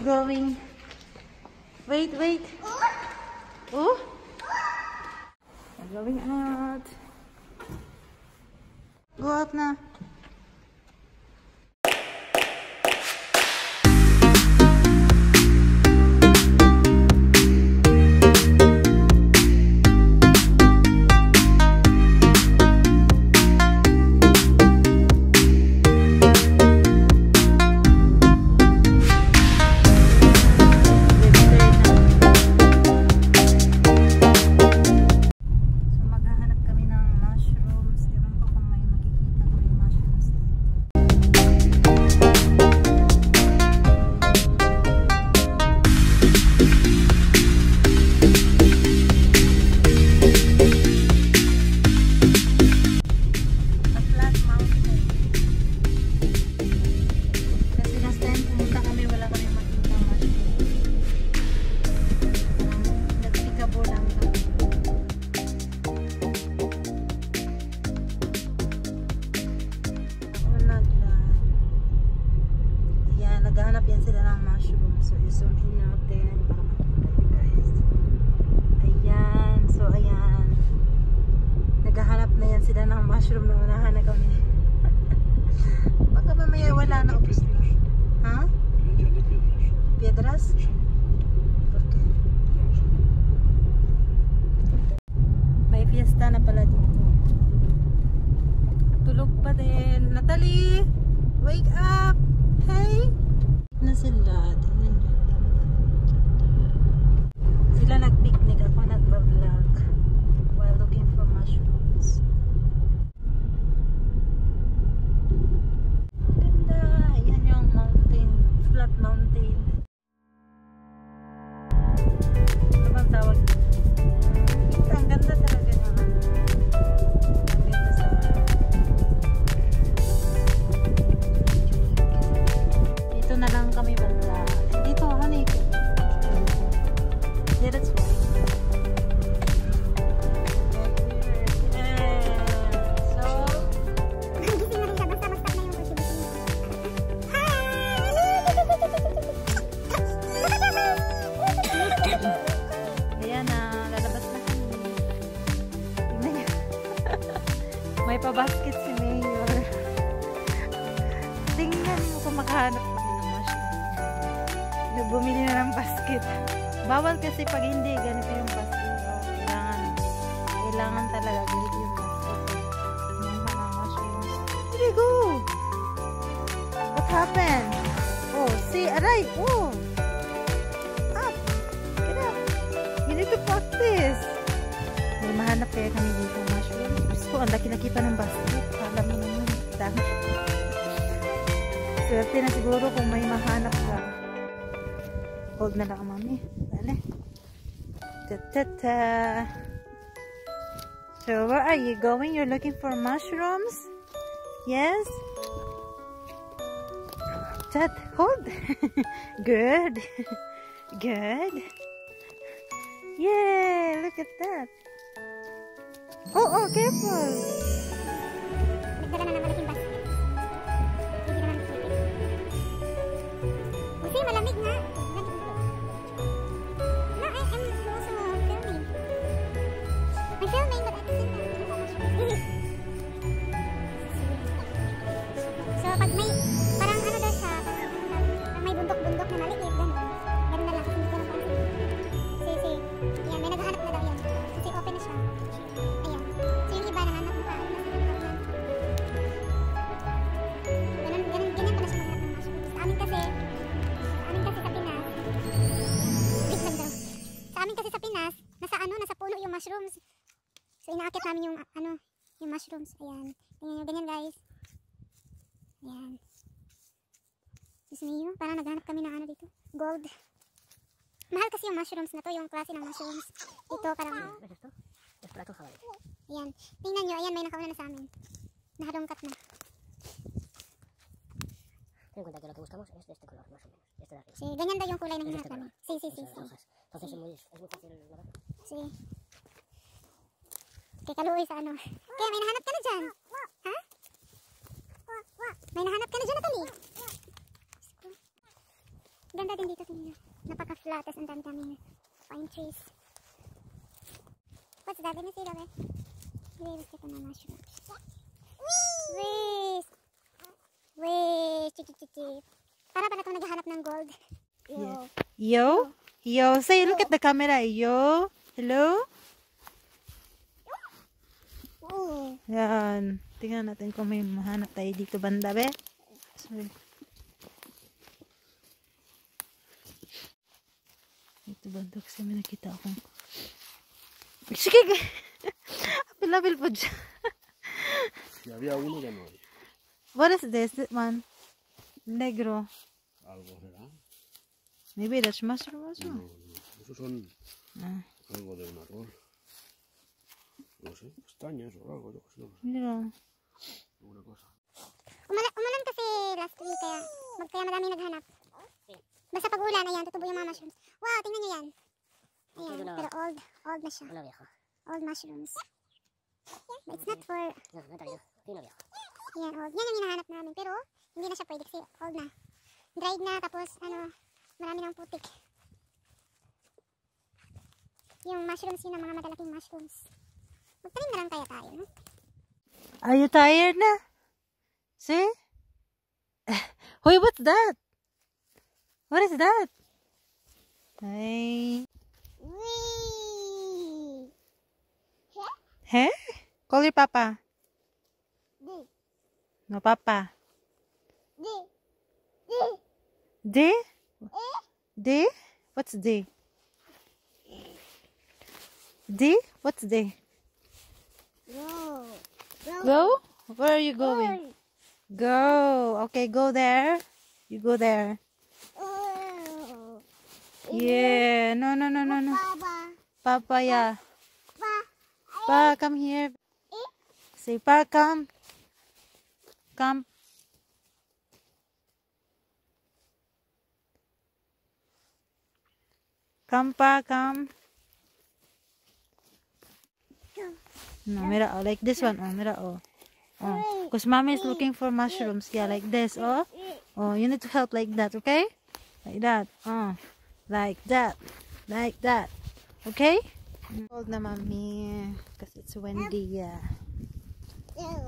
going? Wait, wait. Oh? I'm going out. Go out na. Naghanap yan sila ng mushroom. So, i-zoom in natin para makita nyo guys. Ayan. So, ayan. Naghahanap na yan sila ng mushroom na unahan na kami. Baka mamaya wala na. Upos na. Ha? Piedras? Porque may fiesta na pala dito. Tulog pa din. Natalie! Wake up! Hey! Na sila, tingnan nyo, sila nag-picnic, ako nagpa-vlog while looking for mushrooms. Ganda, ayan yung mountain, flat mountain. Ano bang tawag? Ang ganda talaga naman. Ang ganda sa dito na lang kami banda. Dito, honey. Yeah, that's right. So, gising na rin siya. Basta mag-stop na yung worship. Ayan na, lalabas na kami. Tingnan niya. May pa-basket si Mayor. Tingnan mo kung makahanap pa din ng mushroom. Bumili na ng basket. Bawal kasi pag hindi ganito yung basket. Kailangan talaga ganito yung basket. Yung mga mushrooms. Here you go! What happened? Oh, see, aray! Oh! Up! Get up! You need to practice! May mahanap kaya kami dito mushrooms. Gusto ko, ang laki-laki pa ng basket. Alam mo naman, dami. Swerte na siguro kung may mahanap ka. Hold na lang, mami. Dale. Ta-ta-ta. So, where are you going? You're looking for mushrooms? Yes? Chat, hold. Good. Good. Yay! Look at that. Oh, careful. Nagdala na ng malaking basket. Hindi naman kasi malamig nga. No, I'm also filming. I'm filming, but at the same time, so, pag may, parang ano daw siya, parang may bundok-bundok na maliit, gano'n na lang, kasi hindi ko napansin. See, yan, may naghahanap na daw yan. Kasi open na siya. Ayan. So, yung iba nahanap na pa. Ganyan pala siya maghanap ng mushrooms. Sa amin kasi sa Pinas, wait lang daw. Sa amin kasi sa Pinas, nasa puno yung mushrooms. So, inaakit namin yung, yung mushrooms. Ayan. Tingnan nyo, ganyan guys. Ayan. Gusto niyo, parang naghanap kami ng dito. Gold. Mahal kasi yung mushrooms na to, yung klase ng mushrooms. Ito, parang, ayan. Tingnan nyo, ayan, may nakauna na sa amin. Naharungkat na. Sí, ganyan daw yung kulay ng hinahanap namin. Sí. Sí. Okay, kaluoy sa ano. Kaya may nahanap ka na dyan. Ha? May nahanap ka na dyan, Natalie. Ganda din dito, tingnan. Napaka-flat, tapos ang dami-daming pine trees. What's that? Let me see that way. Let's get the mushrooms. Wee! Wee! Chip. Para pala itong naghahanap ng gold. Yo. Yo? Yo. Say, look at the camera. Yo. Hello? Yan. Tingnan natin kung may mahanap tayo dito banda, be. Sorry. Ito banda kasi may nakita akong... Sige! Apil-apil po dyan. Había uno que no. What is this, man? Negro. Algo será. Maybe that's mushroom also. No, esos son algo de un árbol. No sé, castañas o algo, yo qué sé. Yeah. Alguna cosa. Umulan kasi last week kaya madami naghanap. Basta pag ulan, ayan, tutubo yung mga mushrooms. Wow, tingnan nyo yan. Ayan, pero old na siya. Old mushrooms. But it's not for... Ayan, old. Yan yung hinahanap namin. Pero, hindi na siya pwede kasi old na. Dried na, tapos, marami ng putik. Yung mushrooms yun, ang mga madalaking mushrooms. Magtanim na lang kaya tayo, no? Are you tired na? See? Hoy, what's that? What is that? Hey. Wee! Hey? Call your papa. No, papa. D? D? What's D? D? What's D? Go? Where are you going? Go. Okay, go there. You go there. Yeah. No. Papa, yeah. Pa, come here. Say, Pa, come. Come. Come, Pa, come. No, mira, oh, like this one. Oh, mira, oh. Oh, because mommy is looking for mushrooms. Yeah, like this. Oh, oh, you need to help like that, okay? Like that. Oh, like that. Like that. Okay? Cold na mommy. Because it's windy, yeah.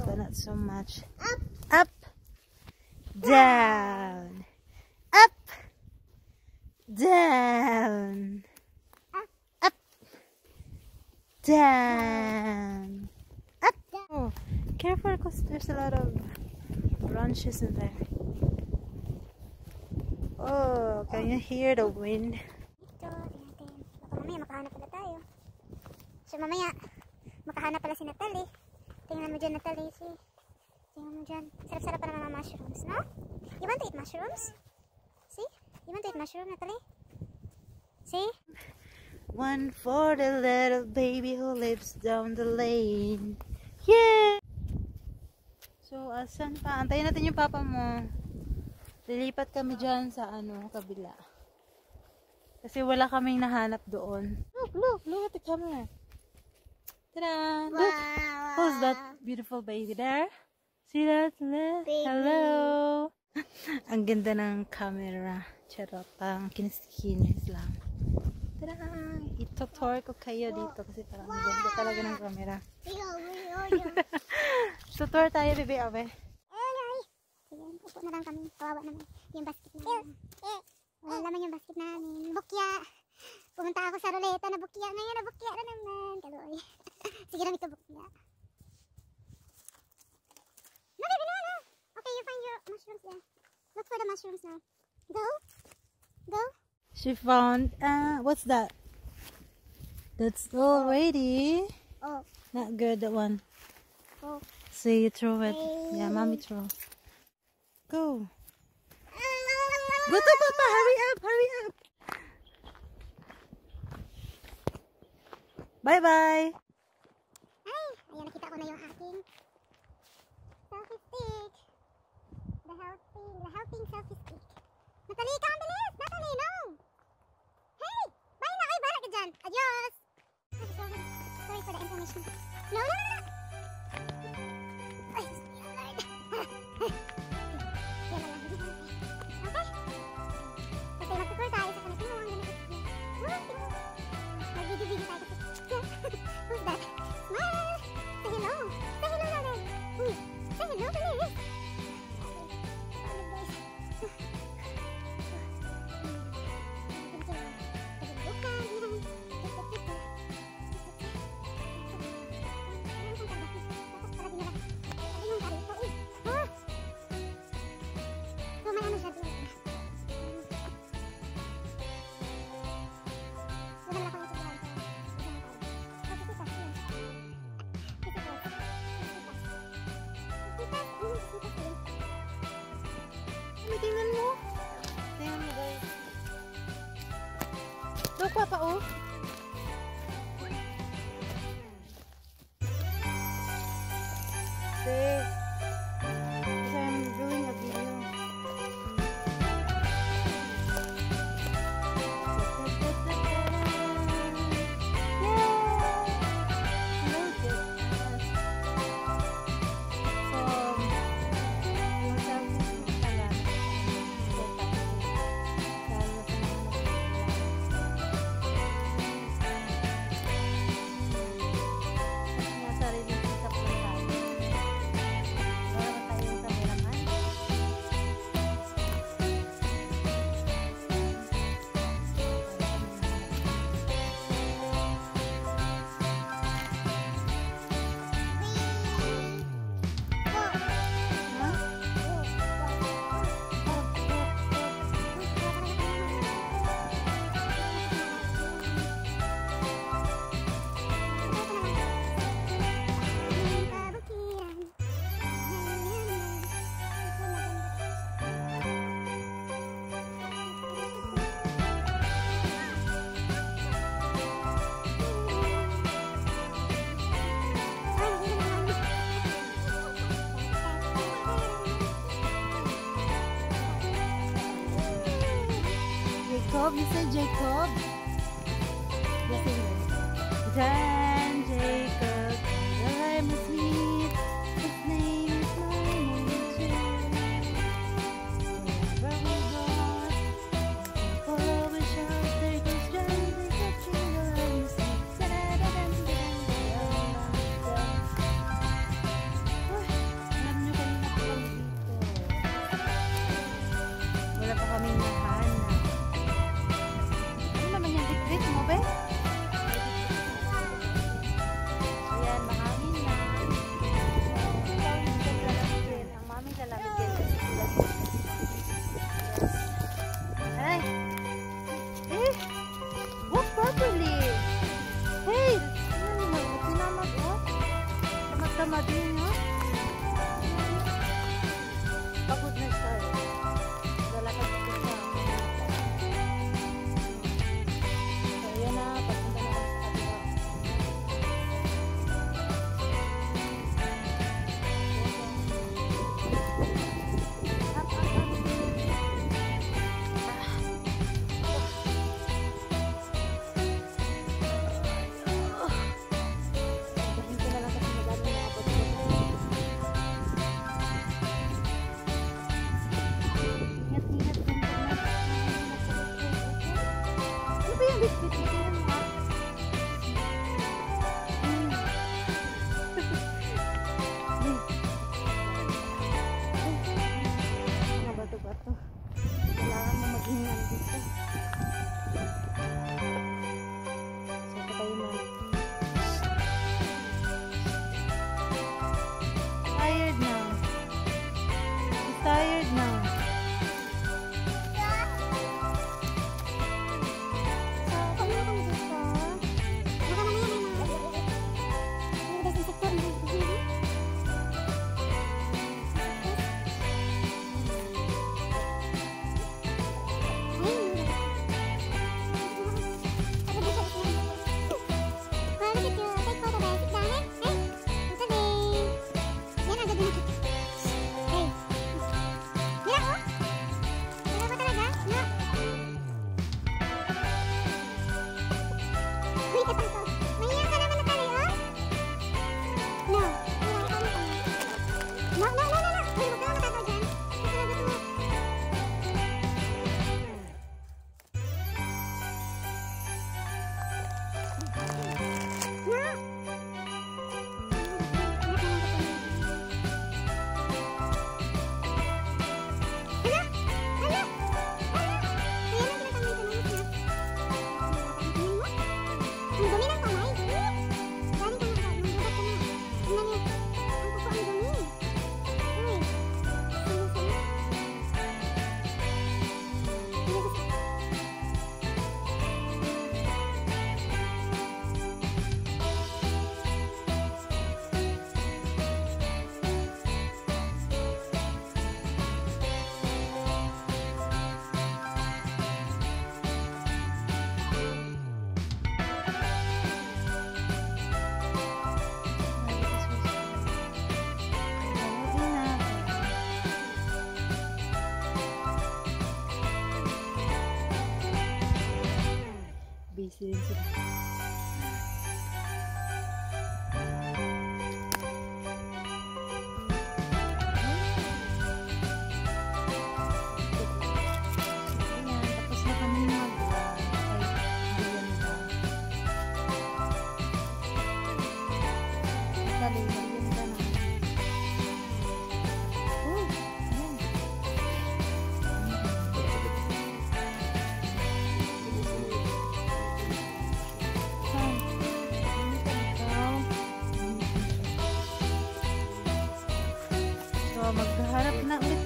But not so much. Up. Down. Up. Down. Up. Down. Up. Oh, careful because there's a lot of branches in there. Oh, can you hear the wind? Ito, tingnan. Baka mamaya makahanap pala tayo. So mamaya, makahanap pala si Natalie. Tingnan mo dyan, Natalie. Tingnan mo dyan. Sarap-sarap pa naman mga mushrooms, no? You want to eat mushrooms? See? You want to eat mushroom, Natalie? See? One for the little baby who lives down the lane. Yeah! So, asan pa? Antayin natin yung papa mo. Lilipat kami dyan sa kabila. Kasi wala kaming nahanap doon. Look at the camera. Ta-da! Look! Who's that beautiful baby there? See that? Hello! Ang ganda ng camera. Charot. Parang kinis-kinis lang. Ta-da! Ito-tour ko kayo dito kasi parang ganda talaga ng camera. Ito-tour tayo, bebe, abe. Ayan, upo na lang kami. Kawawa naman yung basket namin. Walang laman yung basket namin. Bukya. Pumunta ako sa ruleta na bukya. Ngayon na bukya na naman. Kaloy. Sige lang ito bukya. No, baby, no. Okay, you find your mushrooms there. Look for the mushrooms now. Go. She found, what's that? That's already not good, that one. Oh. So you throw it. Yeah, mommy throw. Go. Go to papa, hurry up. Bye-bye. Ay, ayan, nakita ko na yung aking selfie stick. The helping selfie stick. Natalie, ka ang bilis! Natalie, no! Hey! Bye na! Ay, bala ka dyan! Adios! Sorry for the information. No! Ay, Lord! Yan na lang. Okay? Kasi Look, Papa, oh. Okay. Because I'm doing a video. Jacob, you say Jacob? You say Dan Jacob, the lime is sweet, his name is mine too. Wherever we go, follow we shout, there goes John, there's a king, the lime is sweet. Alam nyo kanina po kami dito. Wala pa kaming nahanap. Dikit mo ba? Ayan, mahangin na. Ang mami lalapit din kasi sila. Ay! Eh! Walk properly! Hey! Sinamad mo? Tamad-tamad yun, ha? Pagod na siya. Dalakad ko siya. Ayan na. busy rin sila. Magharap na ulit.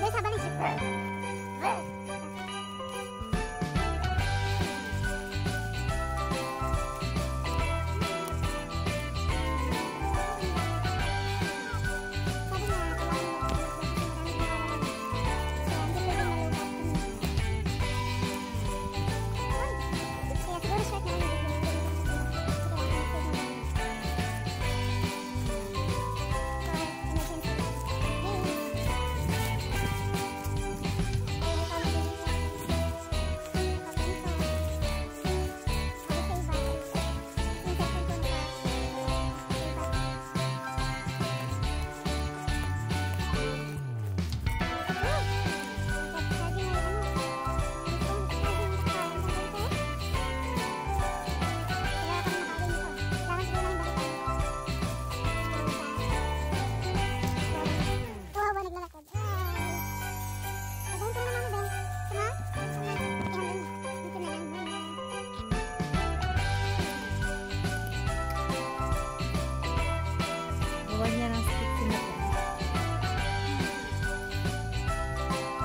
Guys, habang isip.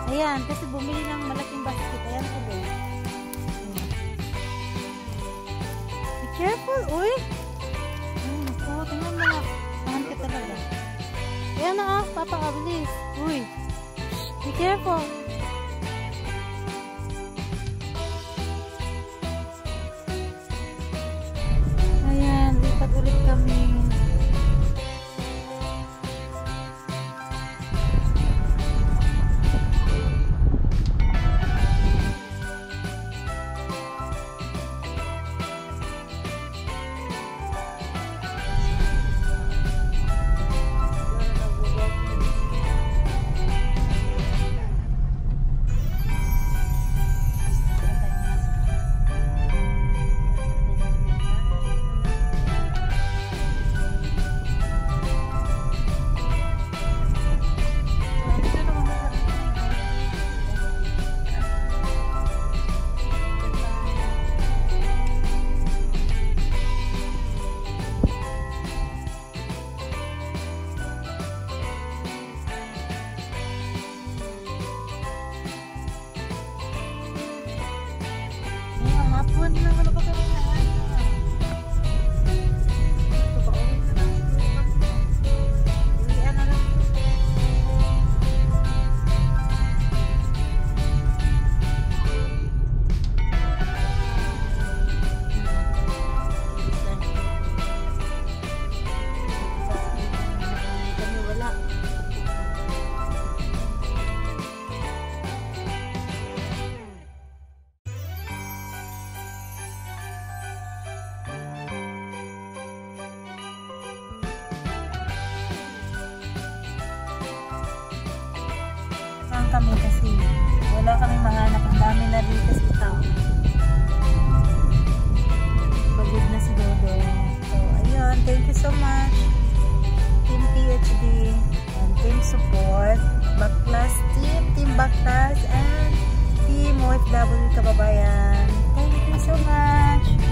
Ayan, kasi bumili ng malaking basket. Ayan po ba? Be careful, uy! Ay, naku, tingnan mo na. Tahan ka talaga. Ayan na papa, bilis. Uy! Be careful! Ayan, lipat ulit kami. Kami kasi wala kami mahanap, ang dami na rin kasi tao. Pagod na si Dodo. So ayun, thank you so much Team PHD and Team Support, Baklas Team, Team Baklas and Team OFW Kababayan. Thank you so much.